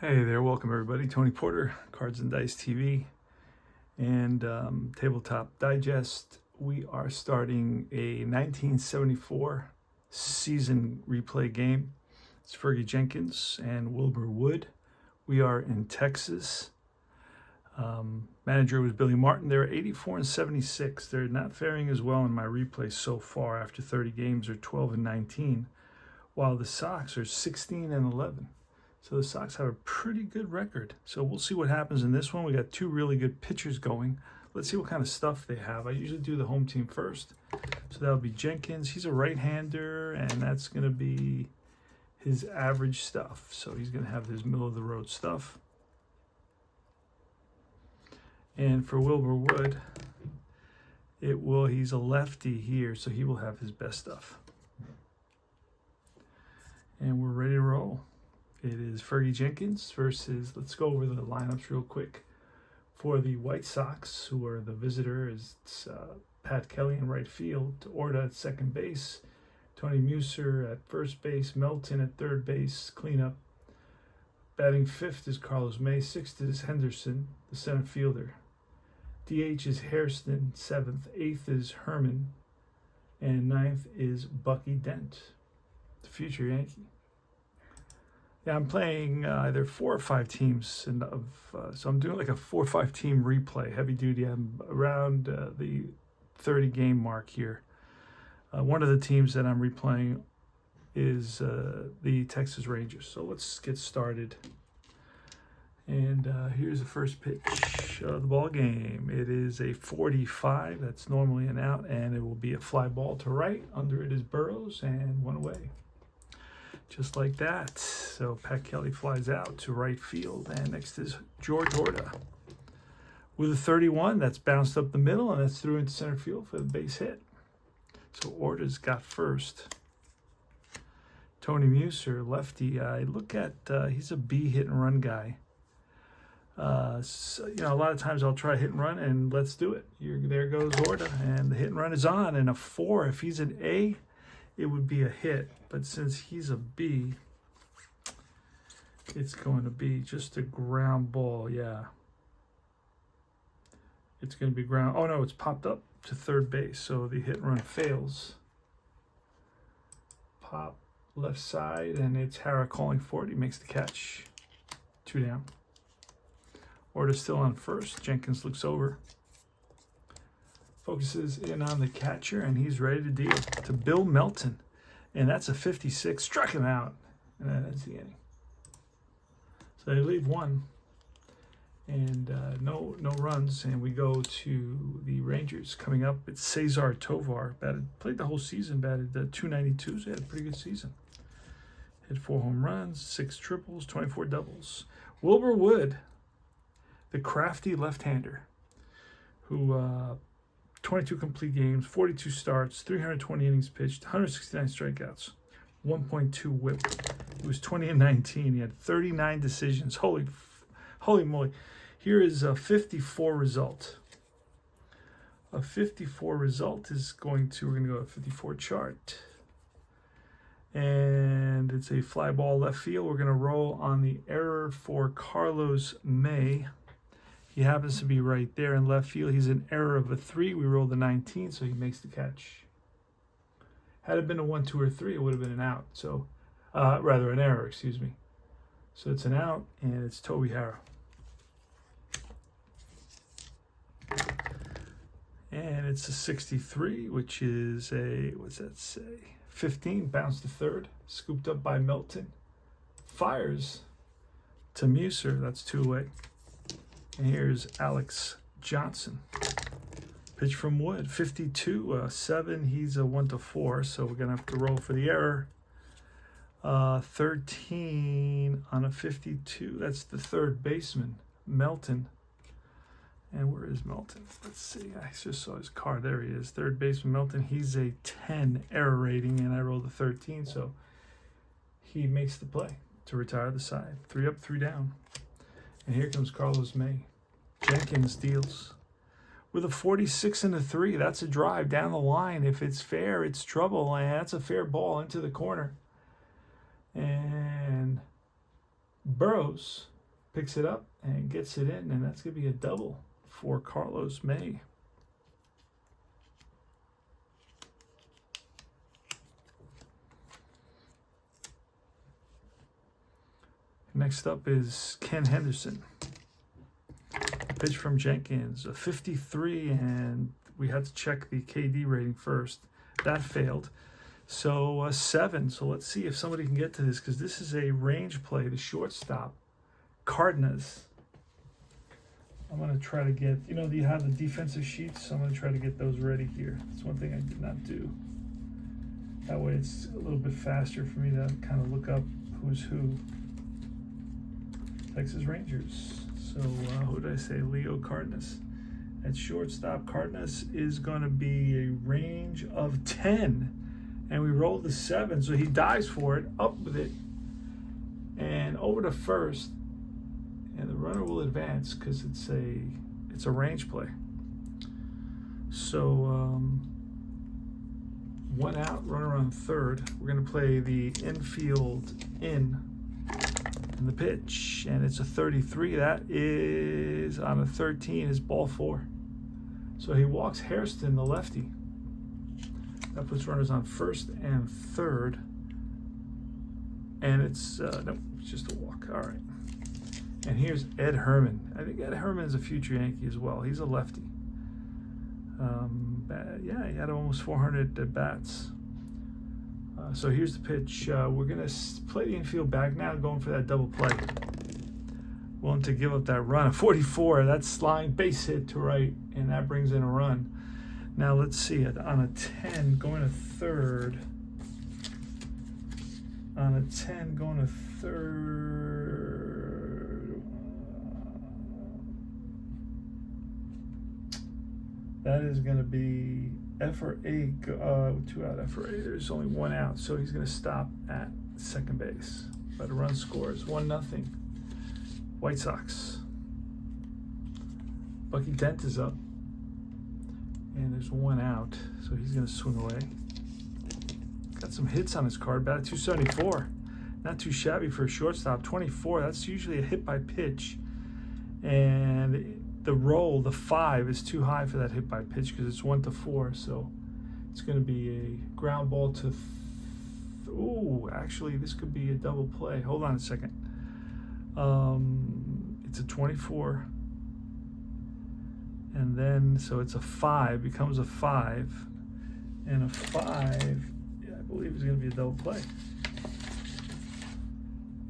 Hey there, welcome everybody. Tony Porter, Cards and Dice TV and Tabletop Digest. We are starting a 1974 season replay game. It's Fergie Jenkins and Wilbur Wood. We are in Texas. Manager was Billy Martin. They're 84 and 76. They're not faring as well in my replay so far after 30 games. They're 12 and 19, while the Sox are 16 and 11. So the Sox have a pretty good record. So we'll see what happens in this one. We got two really good pitchers going. Let's see what kind of stuff they have. I usually do the home team first. So that'll be Jenkins. He's a right-hander, and that's going to be his average stuff. So he's going to have his middle-of-the-road stuff. And for Wilbur Wood, he's a lefty here, so he will have his best stuff. And we're ready to roll. It is Fergie Jenkins versus, let's go over the lineups real quick. For the White Sox, who are the visitor, is Pat Kelly in right field, Orta at second base, Tony Muser at first base, Melton at third base, cleanup. Batting fifth is Carlos May, sixth is Henderson, the center fielder. DH is Hairston, seventh, eighth is Herman, and ninth is Bucky Dent, the future Yankee. Yeah, I'm playing either 4 or 5 teams, so I'm doing like a 4 or 5 team replay, heavy duty. I'm around the 30 game mark here. One of the teams that I'm replaying is the Texas Rangers. So let's get started. And here's the first pitch of the ball game. It is a 45. That's normally an out, and it will be a fly ball to right. Under it is Burrows, and one away. Just like that. So Pat Kelly flies out to right field, and next is George Orta with a 31. That's bounced up the middle, and that's through into center field for the base hit. So Orta's got first. Tony Muser, lefty. I look at he's a B hit and run guy. So, a lot of times I'll try hit and run, and let's do it. There goes Orta, and the hit and run is on. And a 4, if he's an A, it would be a hit, but since he's a B, it's going to be just a ground ball. Yeah, it's going to be ground. Oh no, it's popped up to third base, so the hit and run fails. Pop left side, and it's Hara calling for it. He makes the catch. 2 down. Orta's still on first. Jenkins looks over, focuses in on the catcher, and he's ready to deal to Bill Melton. And that's a 56. Struck him out. And that's the inning. So they leave 1. And no runs. And we go to the Rangers coming up. It's Cesar Tovar. Played the whole season. Batted 292. So he had a pretty good season. Hit 4 home runs, 6 triples, 24 doubles. Wilbur Wood, the crafty left-hander, who 22 complete games, 42 starts, 320 innings pitched, 169 strikeouts, 1.2 whip. He was 20 and 19. He had 39 decisions. Holy moly. Here is a 54 result. A 54 result is we're going to go to a 54 chart. And it's a fly ball left field. We're going to roll on the error for Carlos May. He happens to be right there in left field. He's an error of a 3. We rolled a 19, so he makes the catch. Had it been a 1, 2, or 3, it would have been an out. So, rather an error, excuse me. So it's an out, and it's Toby Hara. And it's a 63, which is a, what's that say? 15, bounced to third, scooped up by Melton. Fires to Muser, that's 2 away. And here's Alex Johnson. Pitch from Wood, 52, 7. He's a 1 to 4, so we're going to have to roll for the error. 13 on a 52. That's the third baseman, Melton. And where is Melton? Let's see. I just saw his car. There he is. Third baseman Melton. He's a 10 error rating, and I rolled a 13, so he makes the play to retire the side. 3 up, 3 down. And here comes Carlos May. Jenkins deals with a 46 and a 3. That's a drive down the line. If it's fair, it's trouble. And that's a fair ball into the corner. And Burrows picks it up and gets it in, and that's going to be a double for Carlos May. Next up is Ken Henderson. Pitch from Jenkins, a 53, and we had to check the KD rating first. That failed. So a 7. So let's see if somebody can get to this, because this is a range play. The shortstop, Cardenas. I'm going to try to get, you know, you have the defensive sheets, so I'm going to try to get those ready here. That's one thing I did not do. That way it's a little bit faster for me to kind of look up who's who. Texas Rangers. So who did I say? Leo Cardenas. At shortstop, Cardenas is going to be a range of 10. And we rolled the 7, so he dives for it, up with it, and over to first. And the runner will advance because it's a range play. So 1 out, runner on third. We're going to play the infield in the pitch, and it's a 33. That is on a 13 is ball 4. So he walks Hairston, the lefty. That puts runners on first and third, and it's no, it's just a walk. All right. And here's Ed Herman. I think Ed Herman is a future Yankee as well. He's a lefty. Yeah, he had almost 400 at bats. So here's the pitch. We're going to play the infield back now, going for that double play. Willing to give up that run. A 44, that's line base hit to right, and that brings in a run. Now let's see it. On a 10, going to third. On a 10, going to third. That is going to be F or A, 2 out, F or A. There's only 1 out, so he's going to stop at second base. But a run scores 1-0. White Sox. Bucky Dent is up, and there's 1 out, so he's going to swing away. Got some hits on his card. Batted 274. Not too shabby for a shortstop. 24. That's usually a hit by pitch, and the roll, the 5, is too high for that hit by pitch because it's 1-4. So it's going to be a ground ball to. Ooh, actually, this could be a double play. Hold on a second. It's a 24, and then so it's a 5, becomes a 5, and a 5. Yeah, I believe is going to be a double play.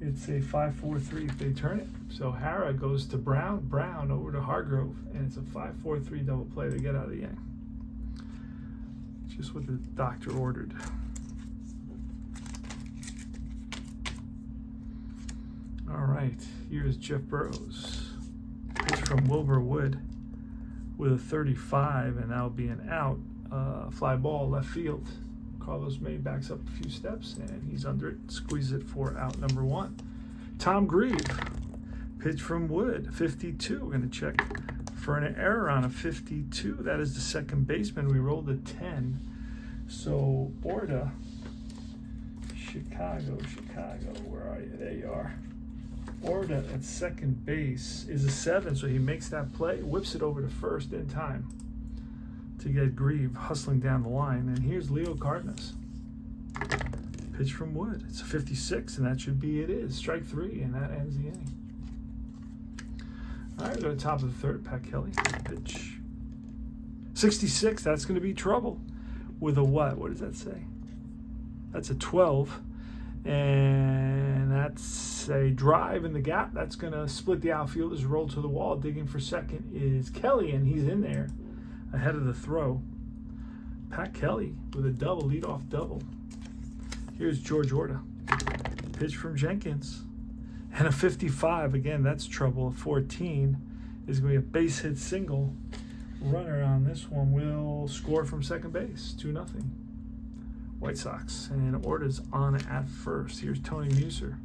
It's a 5-4-3 if they turn it. So Hara goes to Brown, Brown over to Hargrove, and it's a 5-4-3 double play to get out of the inning. Just what the doctor ordered. All right, here's Jeff Burrows. Pitch from Wilbur Wood with a 35, and that'll be an out. Fly ball left field. Carlos May backs up a few steps, and he's under it. Squeeze it for out number 1. Tom Grieve. Pitch from Wood, 52. We're going to check for an error on a 52. That is the second baseman. We rolled a 10. So Orta, Chicago, where are you? There you are. Orta at second base is a 7, so he makes that play, whips it over to first in time to get Grieve hustling down the line. And here's Leo Cardenas. Pitch from Wood. It's a 56, and that should be it is. Strike 3, and that ends the inning. All right, we go to the top of the third. Pat Kelly. Pitch. 66, that's going to be trouble. With a what? What does that say? That's a 12. And that's a drive in the gap. That's going to split the outfielders, roll to the wall. Digging for second is Kelly, and he's in there ahead of the throw. Pat Kelly with a double, leadoff double. Here's George Orta. Pitch from Jenkins. And a 55. Again, that's trouble. A 14 is going to be a base hit single. Runner on this one will score from second base. 2-0. White Sox. And Orta's on at first. Here's Tony Muser.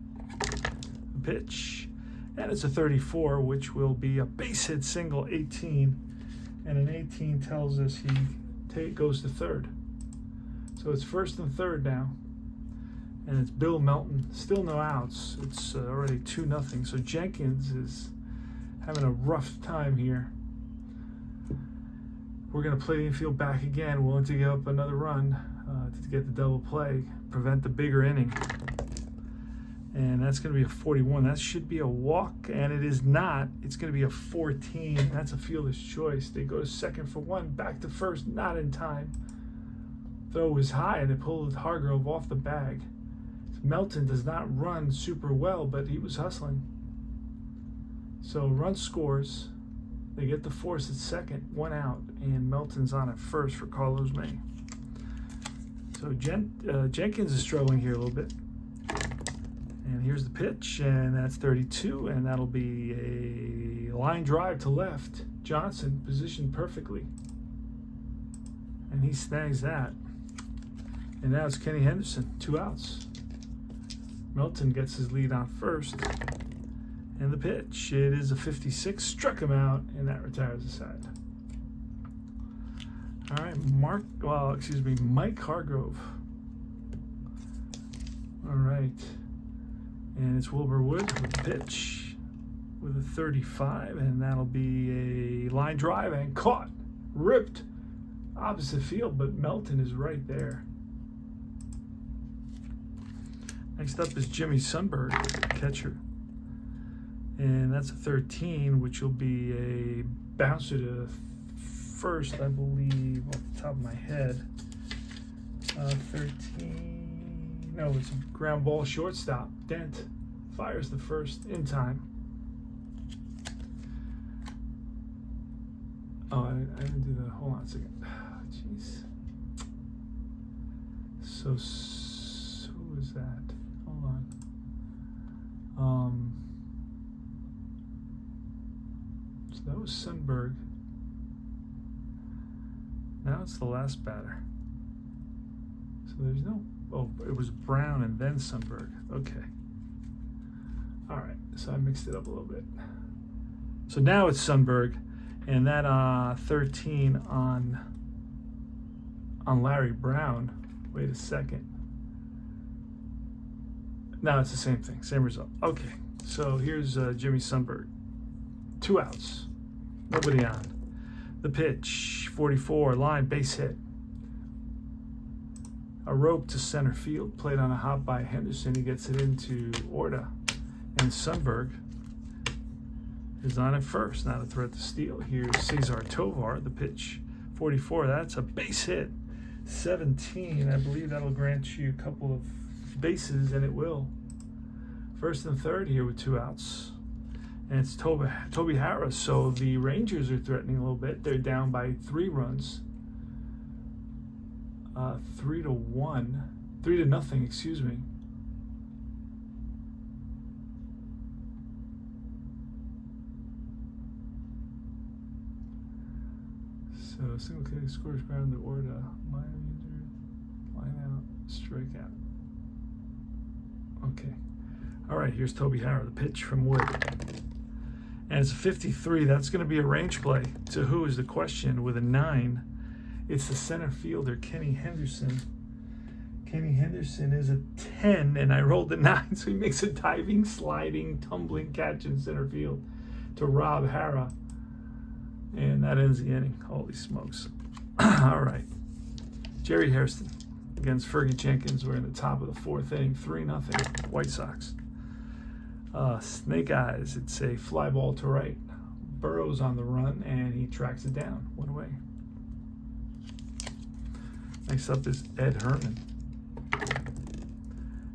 Pitch. And it's a 34, which will be a base hit single, 18. And an 18 tells us he goes to third. So it's first and third now. And it's Bill Melton. Still no outs. It's already 2-0. So Jenkins is having a rough time here. We're going to play the infield back again, willing to give up another run to get the double play, prevent the bigger inning. And that's going to be a 41. That should be a walk, and it is not. It's going to be a 14. That's a fielder's choice. They go to second for one, back to first, not in time. Throw was high, and it pulled Hargrove off the bag. Melton does not run super well, but he was hustling. So run scores. They get the force at second, 1 out, and Melton's on at first for Carlos May. So Jenkins is struggling here a little bit. And here's the pitch, and that's 32, and that'll be a line drive to left. Johnson positioned perfectly. And he snags that. And now it's Kenny Henderson, 2 outs. Melton gets his lead on first. And the pitch, it is a 56, struck him out, and that retires the side. All right, Mike Hargrove. All right. And it's Wilbur Wood with the pitch with a 35, and that'll be a line drive and caught, ripped opposite field, but Melton is right there. Next up is Jimmy Sundberg, catcher. And that's a 13, which will be a bouncer to first, I believe, off the top of my head. 13. No, it's a ground ball shortstop. Dent fires the first in time. Oh, I didn't do that. Hold on a second. Jeez. So who is that? Hold on. So that was Sundberg. Now it's the last batter. So there's no. Oh, it was Brown and then Sundberg. Okay. All right. So I mixed it up a little bit. So now it's Sundberg, and that 13 on Larry Brown. Wait a second. No, it's the same thing, same result. Okay. So here's Jimmy Sundberg. 2 outs. Nobody on. The pitch, 44, line, base hit. A rope to center field, played on a hop by Henderson. He gets it into Orta. And Sundberg is on at first. Not a threat to steal. Here's Cesar Tovar, the pitch, 44. That's a base hit. 17. I believe that'll grant you a couple of bases, and it will. First and third here with 2 outs. And it's Toby Harris. So the Rangers are threatening a little bit. They're down by 3 runs. 3-0, excuse me. So single kick scores ground to Orta. Minor injured. Line out. Strikeout. Okay. All right, here's Toby Harris, the pitch from Wood. And it's a 53. That's going to be a range play. To who is the question with a 9. It's the center fielder, Kenny Henderson. Kenny Henderson is a 10, and I rolled a 9, so he makes a diving, sliding, tumbling catch in center field to Rob Hara. And that ends the inning. Holy smokes. All right. Jerry Hairston against Fergie Jenkins. We're in the top of the 4th inning, 3-0, White Sox. Snake Eyes, it's a fly ball to right. Burrow's on the run, and he tracks it down. 1 away. Next up is Ed Herman.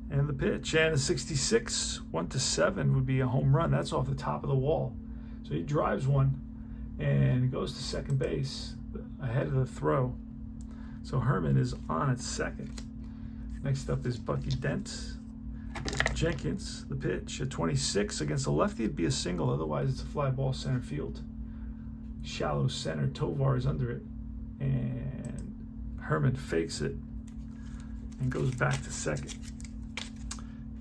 And the pitch, and a 66, 1-7 would be a home run. That's off the top of the wall. So he drives one, and he goes to second base ahead of the throw. So Herman is on at second. Next up is Bucky Dent. Jenkins, the pitch, at 26 against a lefty, it'd be a single. Otherwise, it's a fly ball center field. Shallow center. Tovar is under it. And Herman fakes it and goes back to second.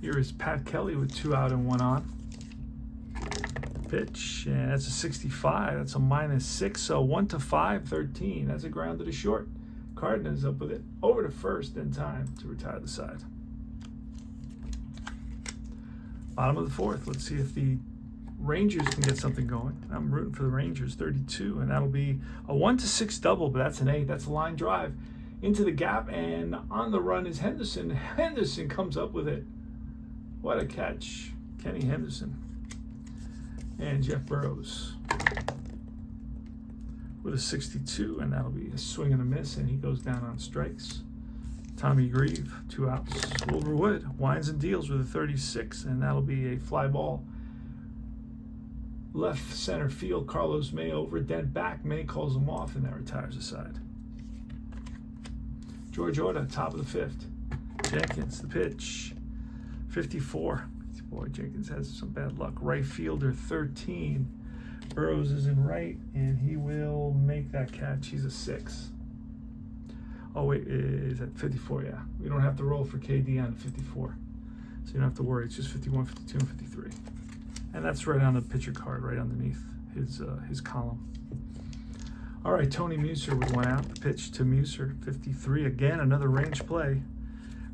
Here is Pat Kelly with 2 out and 1 on. Pitch, and that's a 65. That's a -6. So 1-5, 13. That's a ground to the short. Cardenas up with it. Over to first in time to retire the side. Bottom of the fourth. Let's see if the Rangers can get something going. I'm rooting for the Rangers, 32, and that'll be a 1-6 double, but that's an 8. That's a line drive into the gap, and on the run is Henderson. Henderson comes up with it. What a catch. Kenny Henderson. And Jeff Burrows with a 62, and that'll be a swing and a miss, and he goes down on strikes. Tommy Grieve, 2 outs. Wilbur Wood winds and deals with a 36, and that'll be a fly ball. Left center field, Carlos May over, dent back. May calls him off, and that retires the side. George Orta, top of the fifth. Jenkins, the pitch. 54. Boy, Jenkins has some bad luck. Right fielder, 13. Burrows is in right, and he will make that catch. He's a 6. Oh, wait, is that 54? Yeah. We don't have to roll for KD on 54. So you don't have to worry. It's just 51, 52, and 53. And that's right on the pitcher card, right underneath his column. All right, Tony Muser with 1 out. The pitch to Muser, 53. Again, another range play.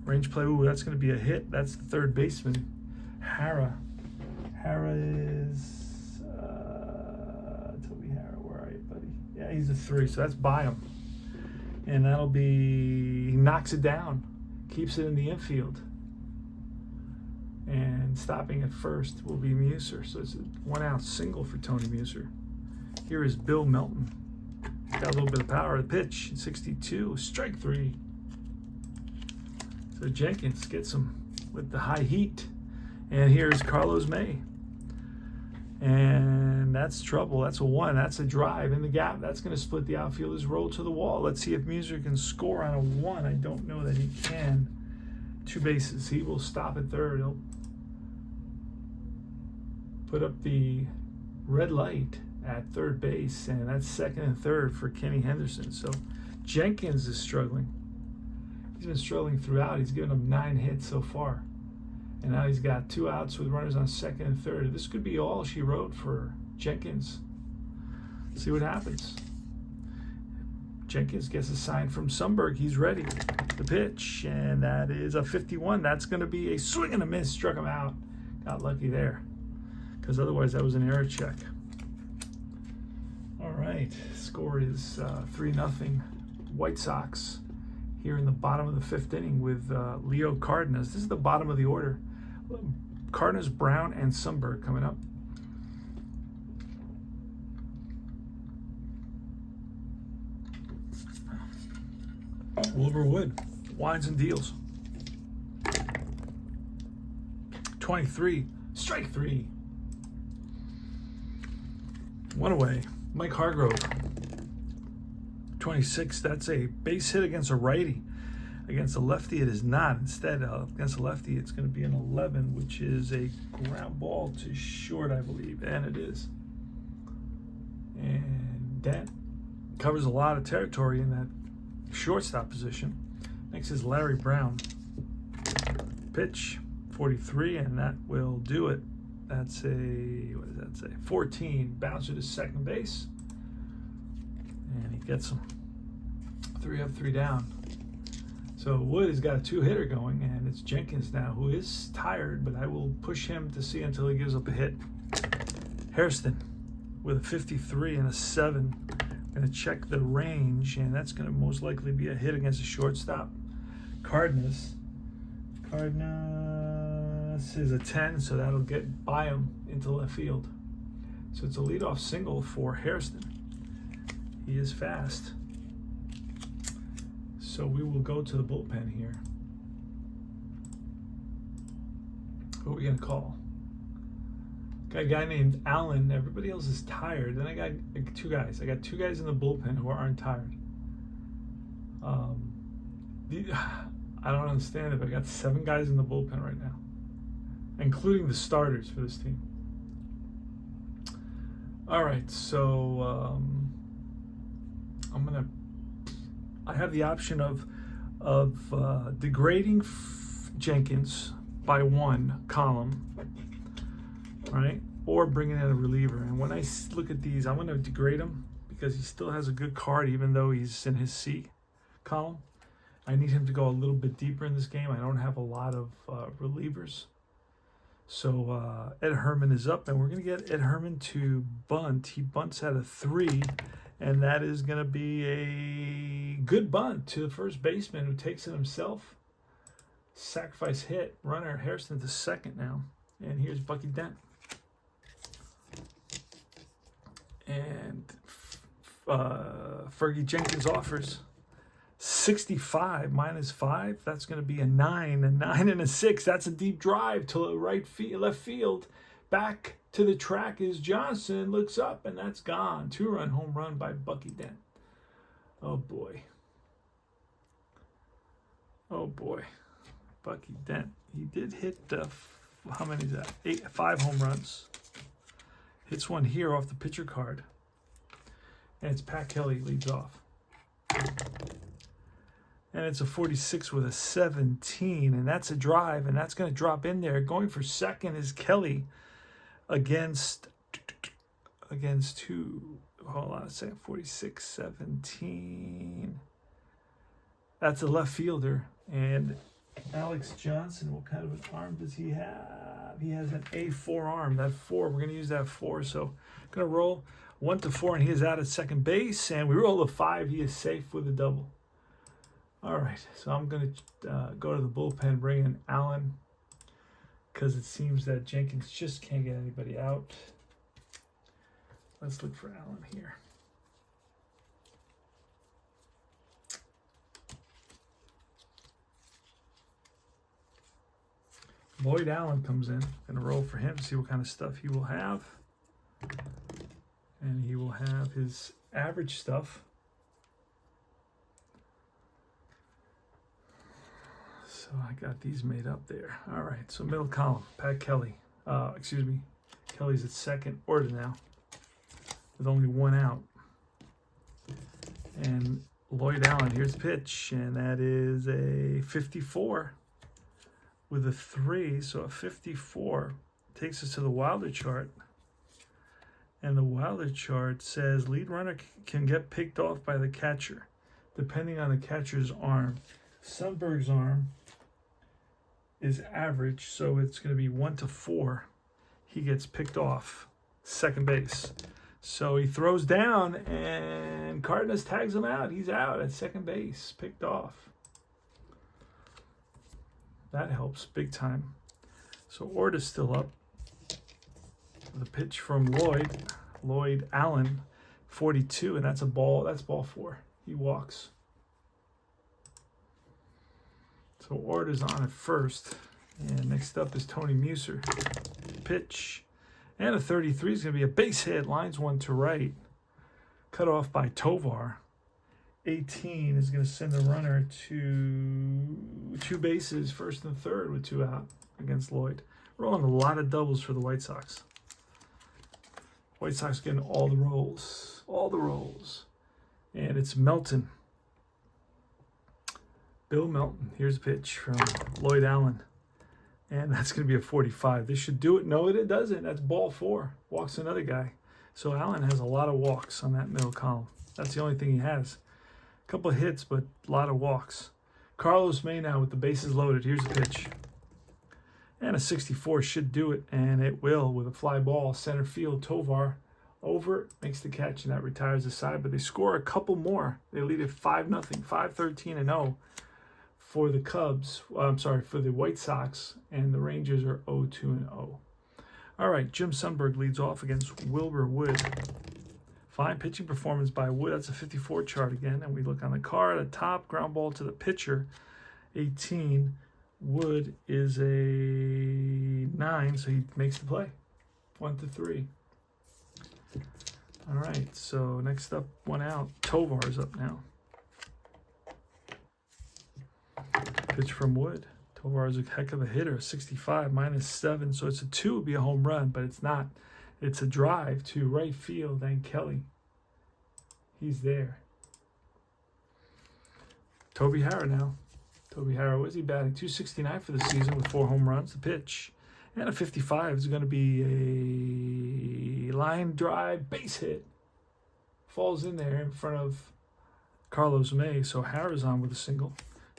Range play, ooh, that's going to be a hit. That's the third baseman. Hara is Toby Hara. Where are you, buddy? Yeah, he's a 3, so that's by him. And that'll be, he knocks it down, keeps it in the infield. And stopping at first will be Muser. So it's a 1 out single for Tony Muser. Here is Bill Melton. Got a little bit of power. The pitch, 62, strike 3. So Jenkins gets him with the high heat. And here's Carlos May. And that's trouble. That's a 1. That's a drive in the gap. That's going to split the outfielder's roll to the wall. Let's see if Muser can score on a 1. I don't know that he can. 2 bases. He will stop at third. He'll put up the red light at third base, and that's second and third for Kenny Henderson. So Jenkins is struggling. He's been struggling throughout. He's given them 9 hits so far. And now he's got 2 outs with runners on second and third. This could be all she wrote for Jenkins. See what happens. Jenkins gets a sign from Sundberg. He's ready. The pitch, and that is a 51. That's going to be a swing and a miss. Struck him out. Got lucky there, because otherwise that was an error check. All right, score is 3-0 White Sox here in the bottom of the 5th inning with Leo Cardenas. This is the bottom of the order. Cardenas, Brown, and Sundberg coming up. Wilbur Wood winds and deals. 23, strike 3. 1 away. Mike Hargrove. 26, that's a base hit against a righty. Against a lefty, it is not. Instead, against a lefty, it's going to be an 11, which is a ground ball to short, I believe, and it is. And that covers a lot of territory in that shortstop position. Next is Larry Brown. Pitch, 43, and that will do it. That's a, what does that say? 14. Bouncer to second base. And he gets him. 3 up, 3 down. So Wood has got a 2-hitter going, and it's Jenkins now, who is tired, but I will push him to see until he gives up a hit. Hairston with a 53 and a 7. Going to check the range, and that's going to most likely be a hit against a shortstop. Cardenas is a 10, so that'll get by him into left field. So it's a leadoff single for Hairston. He is fast. So we will go to the bullpen here. Who are we going to call? Got a guy named Allen. Everybody else is tired. Then I got 2 guys. I got 2 guys in the bullpen who aren't tired. I don't understand it, but I got 7 guys in the bullpen right now, including the starters for this team. All right, so I have the option of degrading Jenkins by 1 column, right, or bringing in a reliever. And when I look at these, I'm going to degrade him because he still has a good card, even though he's in his C column. I need him to go a little bit deeper in this game. I don't have a lot of relievers. So Ed Herman is up, and we're going to get Ed Herman to bunt. He bunts out of 3, and that is going to be a good bunt to the first baseman, who takes it himself. Sacrifice hit. Runner Harrison to second now. And here's Bucky Dent. And Fergie Jenkins offers 65 minus 5. That's going to be a 9 and a 6. That's a deep drive to left field. Back to the track is Johnson. Looks up, and that's gone. 2-run home run by Bucky Dent. Oh boy. Oh boy. Bucky Dent. He did hit how many is that? 5 home runs. Hits one here off the pitcher card. And it's Pat Kelly leads off. And it's a 46 with a 17. And that's a drive. And that's going to drop in there. Going for second is Kelly against who? Hold on a second. 46, 17. That's a left fielder. And Alex Johnson, what kind of an arm does he have? He has an A4 arm. That 4, we're going to use that 4. So going to roll 1 to 4, and he is out at second base. And we roll a 5. He is safe with a double. All right, so I'm going to go to the bullpen, bring in Allen, because it seems that Jenkins just can't get anybody out. Let's look for Allen here. Lloyd Allen comes in. Going to roll for him, see what kind of stuff he will have. And he will have his average stuff. So I got these made up there. All right, so middle column, Pat Kelly. Kelly's at second. Order now with only 1 out. And Lloyd Allen, here's the pitch. And that is a 54. With a 3, so a 54 takes us to the Wilder chart. And the Wilder chart says lead runner can get picked off by the catcher, depending on the catcher's arm. Sundberg's arm is average, so it's going to be 1 to 4. He gets picked off, second base. So he throws down, and Cardenas tags him out. He's out at second base, picked off. That helps big time. So Ord is still up. The pitch from Lloyd Allen, 42, and that's a ball. That's ball 4. He walks. So Ord is on at first. And next up is Tony Muser. Pitch. And a 33 is going to be a base hit. Lines 1 to right. Cut off by Tovar. 18 is going to send the runner to 2 bases, first and third with 2 out against Lloyd. Rolling a lot of doubles for the White Sox. White Sox getting all the rolls. And it's Melton. Bill Melton. Here's a pitch from Lloyd Allen. And that's going to be a 45. This should do it. No, it doesn't. That's ball 4. Walks another guy. So Allen has a lot of walks on that middle column. That's the only thing he has. A couple of hits, but a lot of walks. Carlos May now with the bases loaded. Here's the pitch. And a 64 should do it, and it will with a fly ball. Center field, Tovar over, makes the catch, and that retires the side. But they score a couple more. They lead it 5-0, 5-13-0 for the Cubs. For the White Sox, and the Rangers are 0-2-0. All right, Jim Sundberg leads off against Wilbur Wood. Fine pitching performance by Wood. That's a 54 chart again. And we look on the card at the top, ground ball to the pitcher, 18. Wood is a 9, so he makes the play, 1 to 3. All right, so next up, 1 out. Tovar's up now. Pitch from Wood. Tovar is a heck of a hitter, 65 minus 7, so it's a 2 would be a home run, but it's not. It's a drive to right field, and Kelly. He's there. Toby Harrah now. Toby Harrah, what is he batting? 269 for the season with 4 home runs. The pitch. And a 55 is going to be a line drive base hit. Falls in there in front of Carlos May, so Harrah's on with a single.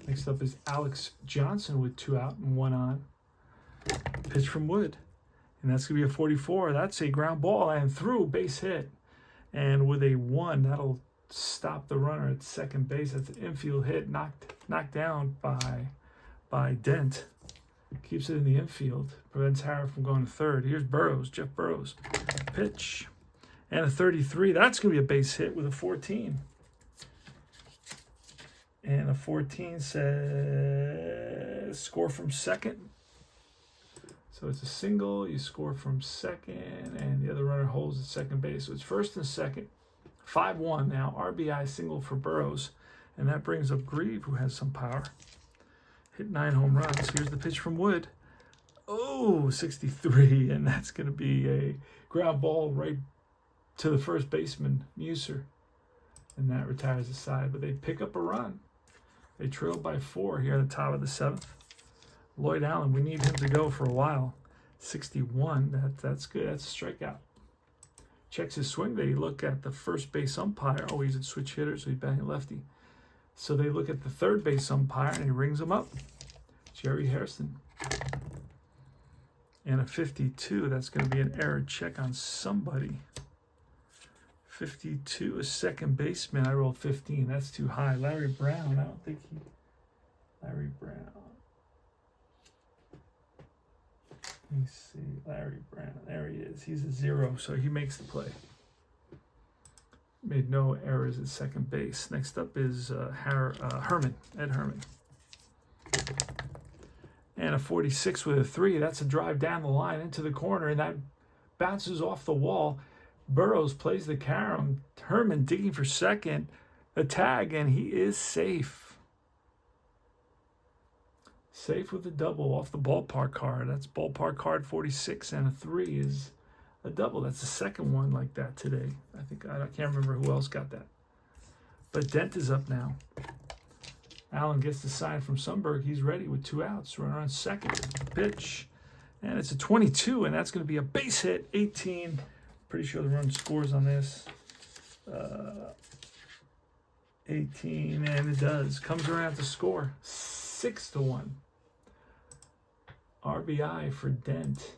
Next up is Alex Johnson with 2 out and 1 on. Pitch from Wood. And that's going to be a 44. That's a ground ball and through, base hit. And with a 1, that'll stop the runner at second base. That's an infield hit, knocked down by Dent. Keeps it in the infield, prevents Harrah from going to third. Here's Burrows, Jeff Burrows. Pitch. And a 33. That's going to be a base hit with a 14. And a 14 says score from second. So it's a single, you score from second, and the other runner holds at second base. So it's first and second. 5-1 now. RBI single for Burrows. And that brings up Grieve, who has some power. Hit 9 home runs. Here's the pitch from Wood. Oh, 63. And that's going to be a ground ball right to the first baseman, Muser. And that retires the side. But they pick up a run. They trail by 4 here at the top of the 7th. Lloyd Allen, we need him to go for a while. 61, that's good. That's a strikeout. Checks his swing. They look at the first base umpire. Oh, he's a switch hitter, so he's batting lefty. So they look at the third base umpire, and he rings him up. Jerry Hairston. And a 52. That's going to be an error check on somebody. 52, a second baseman. I rolled 15. That's too high. Larry Brown. I don't think he... Larry Brown. Let me see. Larry Brown. There he is. He's a 0, so he makes the play. Made no errors at second base. Next up is Herman. Ed Herman. And a 46 with a 3. That's a drive down the line into the corner, and that bounces off the wall. Burrows plays the carom. Herman digging for second. A tag, and he is safe. Safe with a double off the ballpark card. That's ballpark card 46, and a 3 is a double. That's the second one like that today. I can't remember who else got that. But Dent is up now. Allen gets the sign from Sundberg. He's ready with 2 outs. Runner on second. Pitch. And it's a 22, and that's going to be a base hit. 18. Pretty sure the run scores on this. 18, and it does. Comes around to score. 6-1. RBI for Dent.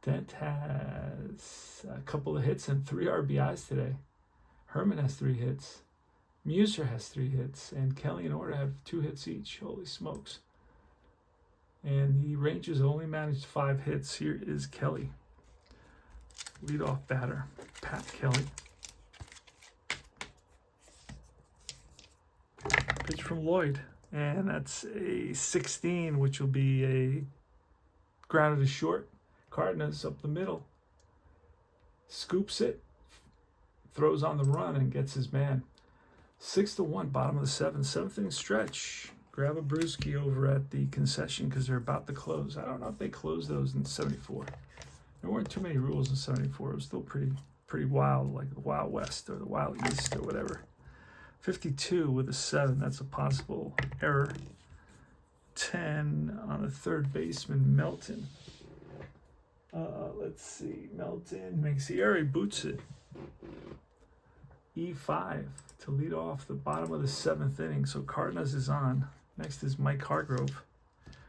Dent has a couple of hits and 3 RBIs today. Herman has 3 hits. Muser has 3 hits. And Kelly and Orta have 2 hits each. Holy smokes. And the Rangers only managed 5 hits. Here is Kelly. Leadoff batter, Pat Kelly. Pitch from Lloyd. And that's a 16, which will be a grounded to short. Cardenas up the middle. Scoops it. Throws on the run and gets his man. 6-1, bottom of the 7th. 7th inning stretch. Grab a brewski over at the concession because they're about to close. I don't know if they closed those in 74. There weren't too many rules in 74. It was still pretty wild, like the Wild West or the Wild East or whatever. 52 with a 7. That's a possible error. 10 on the third baseman, Melton. Let's see. Melton makes the error. He boots it. E5 to lead off the bottom of the 7th inning. So Cardenas is on. Next is Mike Hargrove.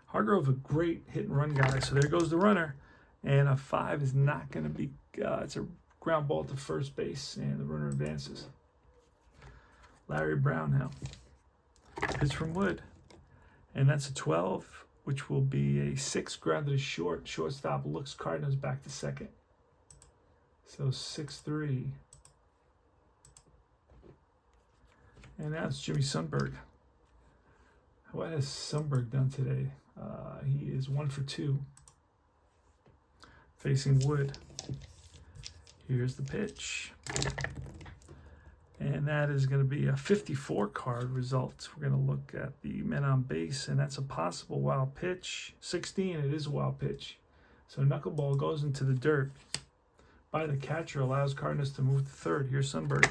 Hargrove, a great hit and run guy. So there goes the runner. And a 5 is not going to be, it's a ground ball to first base, and the runner advances. Larry Brown now. Pitch from Wood. And that's a 12, which will be a 6 grounded to short. Shortstop looks Cardinals back to second. So 6-3. And now it's Jimmy Sundberg. What has Sundberg done today? He is 1 for 2. Facing Wood. Here's the pitch. And that is going to be a 54 card result. We're going to look at the men on base, and that's a possible wild pitch. 16, it is a wild pitch. So knuckleball goes into the dirt by the catcher, allows Cardinals to move to third. Here's Sundberg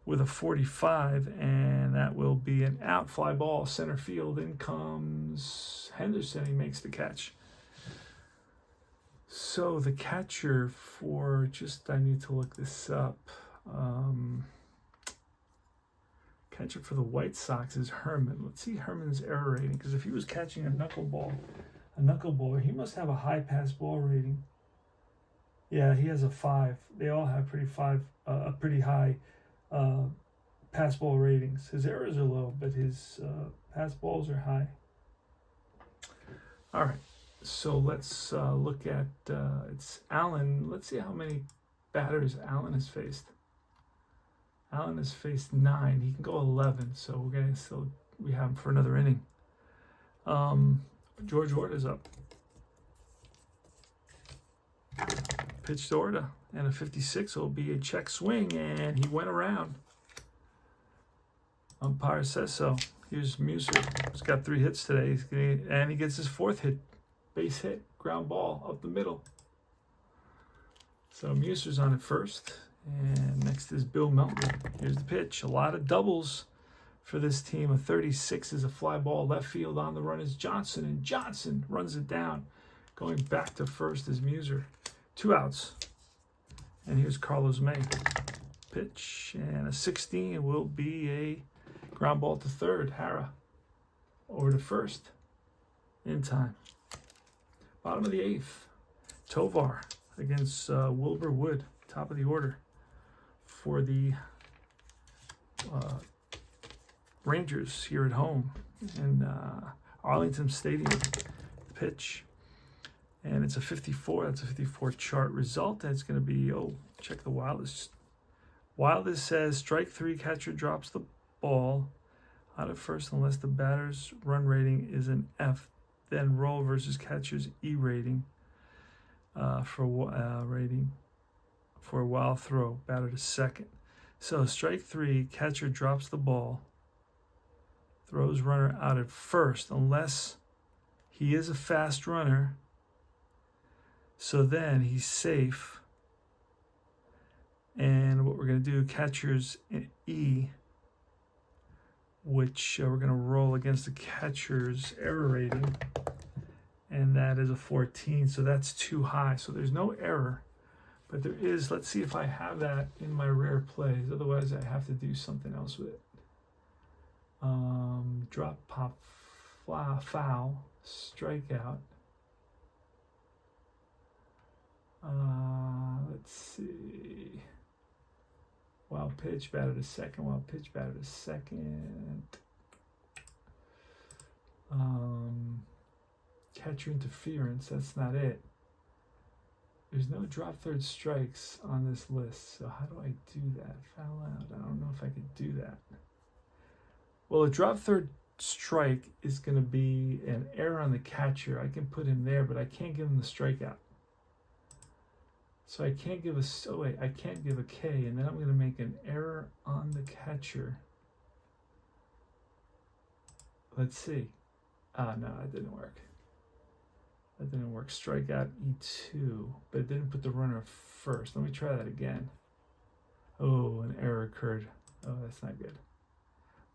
with a 45, and that will be an out, fly ball, center field. In comes Henderson. He makes the catch. So the catcher for, I need to look this up. Catcher for the White Sox is Herman. Let's see Herman's error rating, because if he was catching a knuckleball, A knuckleballer. He must have a high pass ball rating. Yeah, he has a 5. They all have a pretty high pass ball ratings. His errors are low, but his pass balls are high. All right, so let's look at it's Allen. Let's see how many batters Allen has faced. Allen has faced 9. He can go 11, so we're gonna still we have him for another inning. George Orta's up. Pitched to Orta, and a 56 will be a check swing, and he went around. Umpire says so. Here's Muser. He's got 3 hits today, and he gets his 4th hit, base hit, ground ball up the middle. So Muser's on at first, and next is Bill Melton. Here's the pitch. A lot of doubles for this team. A 36 is a fly ball left field. On the run is Johnson, and Johnson runs it down. Going back to first is Muser. 2 outs. And here's Carlos May. Pitch, and a 16 will be a ground ball to third. Hara over to first in time. Bottom of the 8th. Tovar against Wilbur Wood. Top of the order for the Rangers here at home in Arlington Stadium. Pitch. And it's a 54. That's a 54 chart result. That's going to be, check the wildest. Wildest says strike 3, catcher drops the ball out of first unless the batter's run rating is an F. Then roll versus catcher's E rating for a wild throw. Batter to second. So strike 3, catcher drops the ball. Throws runner out at first unless he is a fast runner. So then he's safe. And what we're going to do, catcher's E, which we're going to roll against the catcher's error rating. And that is a 14. So that's too high. So there's no error. But there is, let's see if I have that in my rare plays. Otherwise, I have to do something else with it. Drop, pop, foul, strikeout. Let's see. Wild pitch, batter to second. Wild pitch, batter to second. Catcher interference. That's not it. There's no drop third strikes on this list. So how do I do that? Foul out. I don't know if I could do that. Well, a drop third strike is going to be an error on the catcher. I can put him there, but I can't give him the strikeout. So I can't give I can't give a K, and then I'm going to make an error on the catcher. Let's see. No, that didn't work. That didn't work. Strikeout E2, but it didn't put the runner first. Let me try that again. Oh, an error occurred. Oh, that's not good.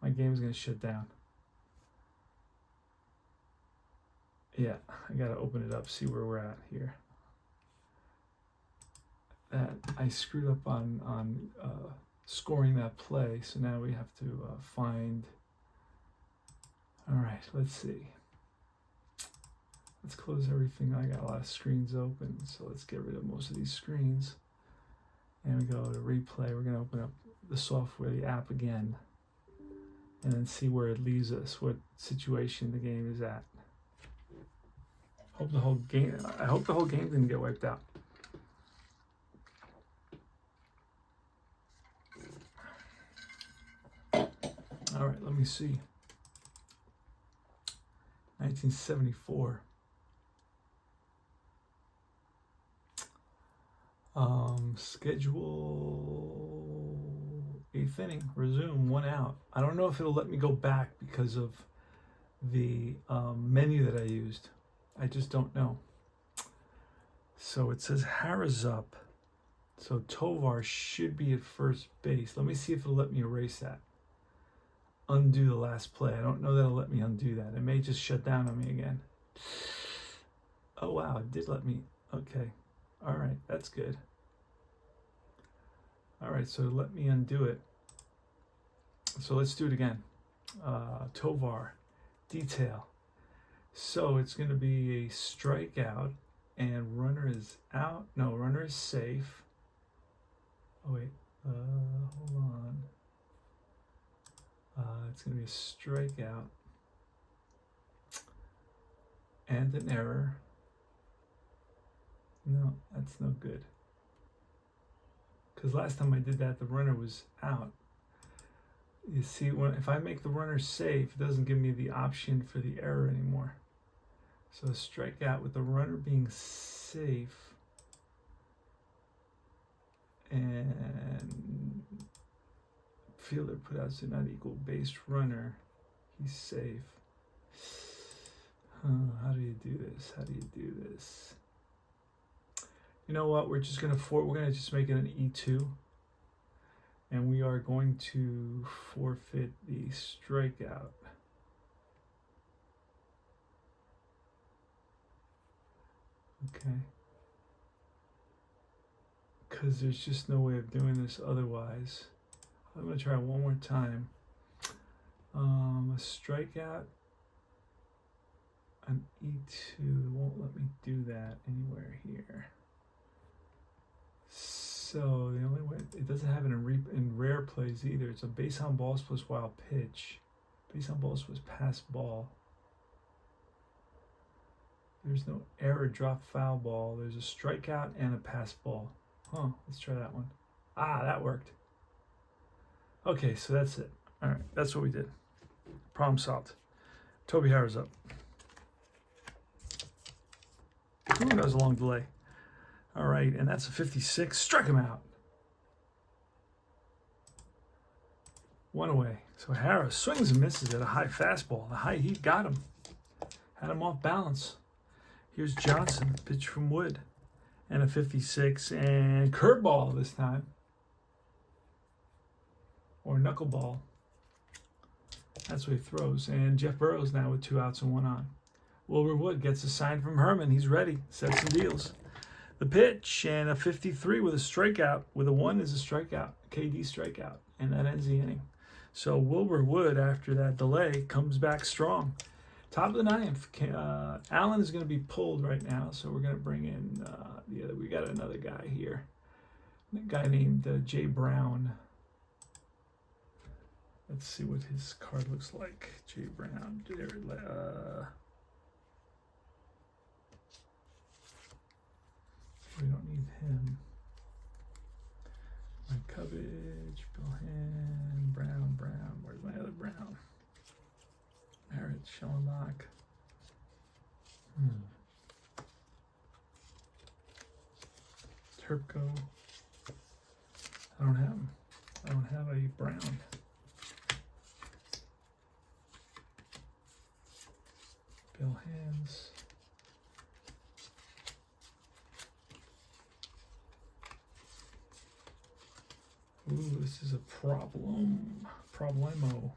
My game's going to shut down. Yeah, I got to open it up, see where we're at here. That I screwed up on scoring that play, so now we have to find. All right, let's see. Let's close everything. I got a lot of screens open, so let's get rid of most of these screens. And we go to replay. We're going to open up the software, the app again, and then see where it leaves us, what situation the game is at. I hope the whole game didn't get wiped out. All right, let me see. 1974. Schedule 8th inning, resume, 1 out. I don't know if it'll let me go back because of the menu that I used. I just don't know. So it says Hara's up. So Tovar should be at first base. Let me see if it'll let me erase that. Undo the last play. I don't know that it'll let me undo that. It may just shut down on me again. Oh, wow. It did let me. Okay. All right. That's good. All right. So let me undo it. So let's do it again. Tovar. Detail. So it's going to be a strikeout, and runner is out. No, runner is safe. Oh wait, hold on. It's going to be a strikeout and an error. No, that's no good. Because last time I did that, the runner was out. You see, if I make the runner safe, it doesn't give me the option for the error anymore. So a strikeout with the runner being safe, and fielder put outs do not equal base runner. He's safe. How do you do this? How do you do this? You know what? We're just gonna just make it an E2, and we are going to forfeit the strikeout. Okay. Because there's just no way of doing this otherwise. I'm going to try one more time. A strikeout, an E2 won't let me do that anywhere here. So the only way, it doesn't have it in rare plays either. It's a base on balls plus wild pitch. Base on balls plus pass ball. There's no error, drop, foul ball. There's a strikeout and a pass ball. Let's try that one. That worked. Okay, so that's it. All right, that's what we did. Problem solved. Toby Harrow's up. Ooh, that was a long delay. All right, and that's a 56. Struck him out. One away. So Harrow swings and misses at a high fastball. The high heat got him. Had him off balance. Here's Johnson, pitch from Wood. And a 56, and curveball this time. Or knuckleball. That's what he throws. And Jeff Burrows now with 2 outs and 1 on. Wilbur Wood gets a sign from Herman. He's ready. Sets and deals. The pitch, and a 53 with a strikeout. With a 1 is a strikeout. KD strikeout. And that ends the inning. So Wilbur Wood, after that delay, comes back strong. Top of the 9th. Allen is going to be pulled right now, so we're going to bring in we got another guy here. A guy named Jay Brown. Let's see what his card looks like. Jay Brown. We don't need him. Mike Cubbage, Bill Hand, Brown. Where's my other Brown? Merritt, Schellenbach. Turpco. I don't have him. I don't have a Brown. Bill Hands. Ooh, this is a problemo.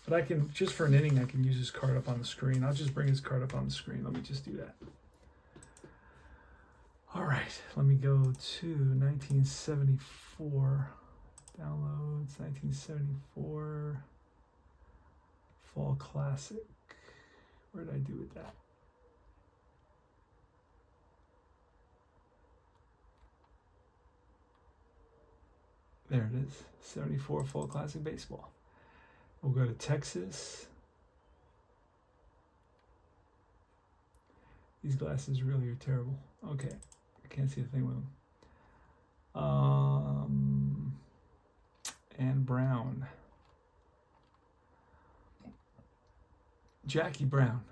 But I can, just for an inning, I can use his card up on the screen. I'll just bring his card up on the screen. Let me just do that. All right, let me go to 1974. Downloads, 1974. Fall Classic. Where did I do with that? There it is, 74 Fall Classic Baseball. We'll go to Texas. These glasses really are terrible. Okay, I can't see a thing with them. And Brown. Jackie Brown.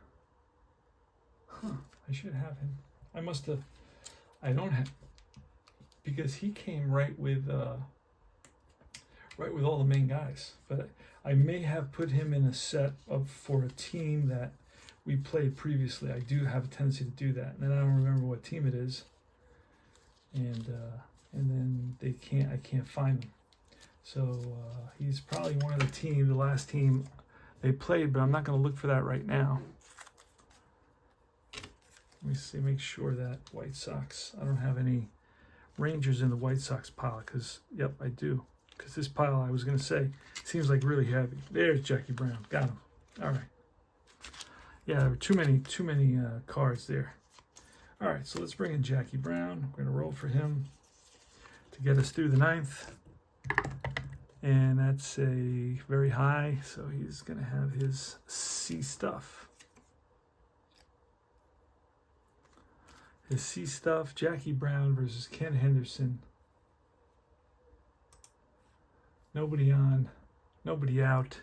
I should have him. I must have. I don't have, because he came right with all the main guys. But I may have put him in a set for a team that we played previously. I do have a tendency to do that, and then I don't remember what team it is, and then I can't find them. So he's probably one of the last team they played, but I'm not going to look for that right now. Let me see, make sure that White Sox, I don't have any Rangers in the White Sox pile, because, yep, I do. Because this pile, I was going to say, seems like really heavy. There's Jackie Brown. Got him. All right. Yeah, there were too many cards there. All right, so let's bring in Jackie Brown. We're going to roll for him to get us through the 9th. And that's a very high, so he's going to have his C stuff. His C stuff, Jackie Brown versus Ken Henderson. Nobody on, nobody out.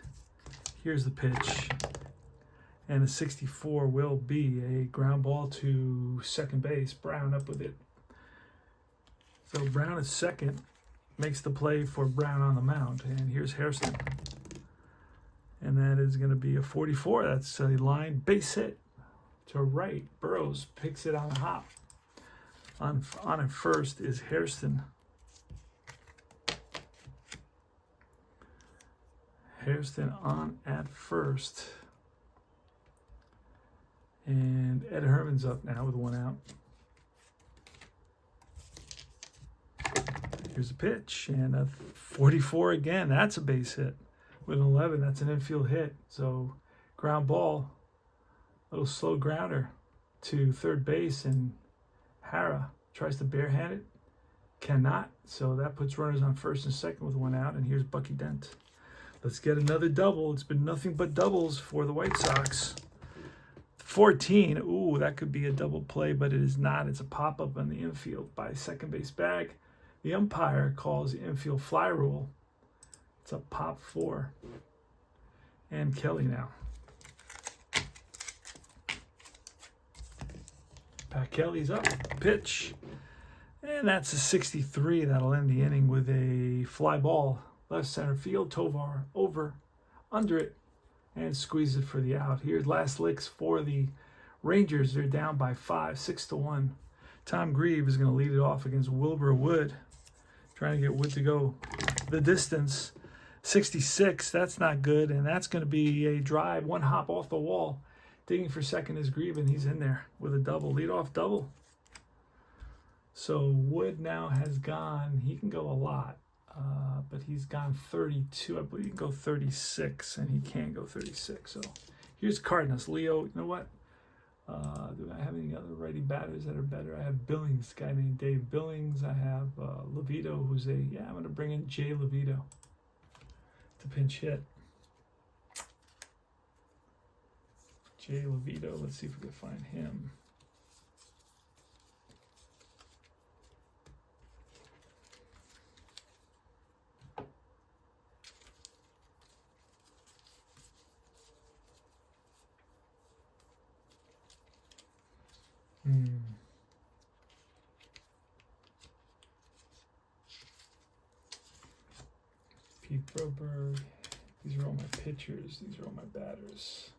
Here's the pitch. And a 64 will be a ground ball to second base. Brown up with it. So Brown is second. Makes the play for Brown on the mound. And here's Hairston. And that is going to be a 44. That's a line base hit to right. Burrows picks it on a hop. On at first is Hairston. Hairston on at first. And Ed Herman's up now with 1 out. Here's a pitch and a 44 again. That's a base hit. With an 11, that's an infield hit. So ground ball, little slow grounder to third base, and Hara tries to barehand it. Cannot. So that puts runners on first and second with 1 out. And here's Bucky Dent. Let's get another double. It's been nothing but doubles for the White Sox. 14, ooh, that could be a double play, but it is not. It's a pop-up on the infield by second base bag. The umpire calls the infield fly rule. It's a pop 4. And Kelly now. Pat Kelly's up, pitch. And that's a 63. That'll end the inning with a fly ball. Left center field, Tovar over, under it. And squeeze it for the out. Here's last licks for the Rangers. They're down by 5, 6-1. Tom Grieve is going to lead it off against Wilbur Wood. Trying to get Wood to go the distance. 66, that's not good. And that's going to be a drive, 1 hop off the wall. Digging for second is Grieve, and he's in there with a double, leadoff double. So Wood now has gone, he can go a lot. But he's gone 32. I believe he can go 36, and he can't go 36. So here's Cardenas. Leo, you know what? Do I have any other righty batters that are better? I have Billings, a guy named Dave Billings. I have Levito, who's I'm going to bring in Jay Levito to pinch hit. Jay Levito, let's see if we can find him. Pete Broberg. These are all my pitchers. These are all my batters.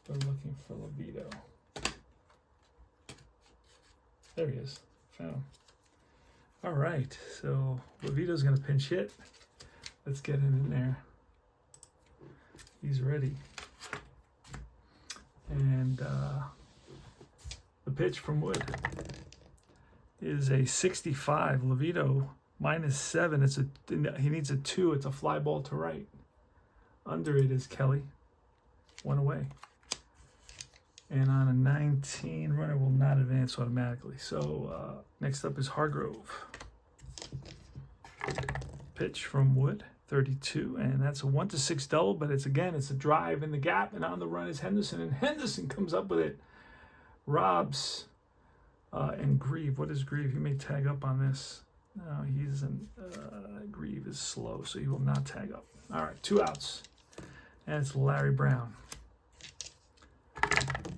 They're looking for Levito. There he is. Found him. All right. So Levito's going to pinch hit. Let's get him in there. He's ready. And the pitch from Wood is a 65. Levito -7. He needs a 2. It's a fly ball to right. Under it is Kelly. 1 away. And on a 19, runner will not advance automatically. So next up is Hargrove. Pitch from Wood, 32, and that's a 1-6 double. But it's a drive in the gap, and on the run is Henderson, and Henderson comes up with it. Robs and Grieve. What is Grieve? He may tag up on this. No, he's Grieve is slow, so he will not tag up. All right, 2 outs, and it's Larry Brown.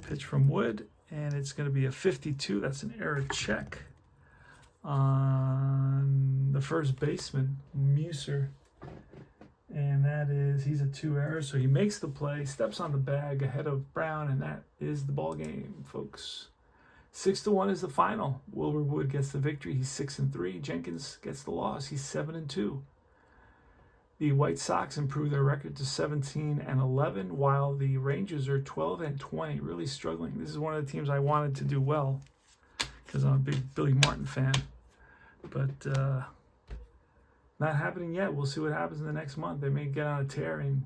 Pitch from Wood, and it's going to be a 52. That's an error check on the first baseman, Muser. And that is, he's a 2 error, so he makes the play, steps on the bag ahead of Brown, and that is the ball game, folks. 6-1 is the final. Wilbur Wood gets the victory. He's 6-3. Jenkins gets the loss. He's 7-2. The White Sox improve their record to 17-11, while the Rangers are 12-20, really struggling. This is one of the teams I wanted to do well because I'm a big Billy Martin fan. But not happening yet. We'll see what happens in the next month. They may get on a tear and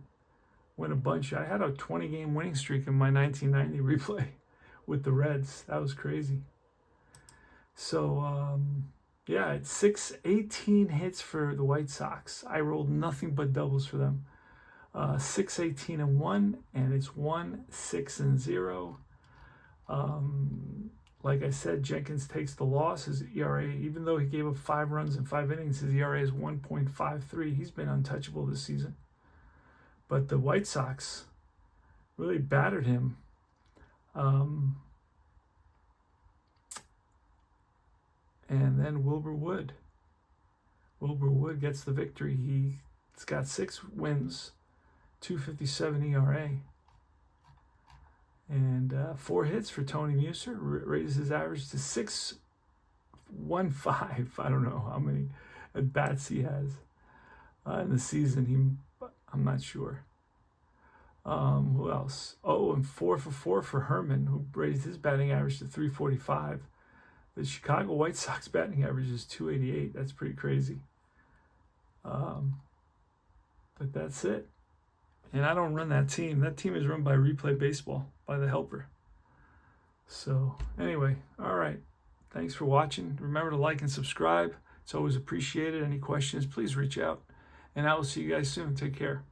win a bunch. I had a 20-game winning streak in my 1990 replay with the Reds. That was crazy. So, yeah, it's 18 hits for the White Sox. I rolled nothing but doubles for them. 6-18-1, and it's 1-6-0. Like I said, Jenkins takes the loss. His ERA, even though he gave up 5 runs in 5 innings, his ERA is 1.53. He's been untouchable this season. But the White Sox really battered him. And then Wilbur Wood. Wilbur Wood gets the victory. He's got 6 wins, 2.57 ERA. And 4 hits for Tony Muser, raises his average to 6.15. I don't know how many at-bats he has in the season. I'm not sure. Who else? Oh, and 4 for 4 for Herman, who raised his batting average to 345. The Chicago White Sox batting average is 288. That's pretty crazy. But that's it. And I don't run that team. That team is run by Replay Baseball, by the helper. So anyway, all right. Thanks for watching. Remember to like and subscribe. It's always appreciated. Any questions, please reach out. And I will see you guys soon. Take care.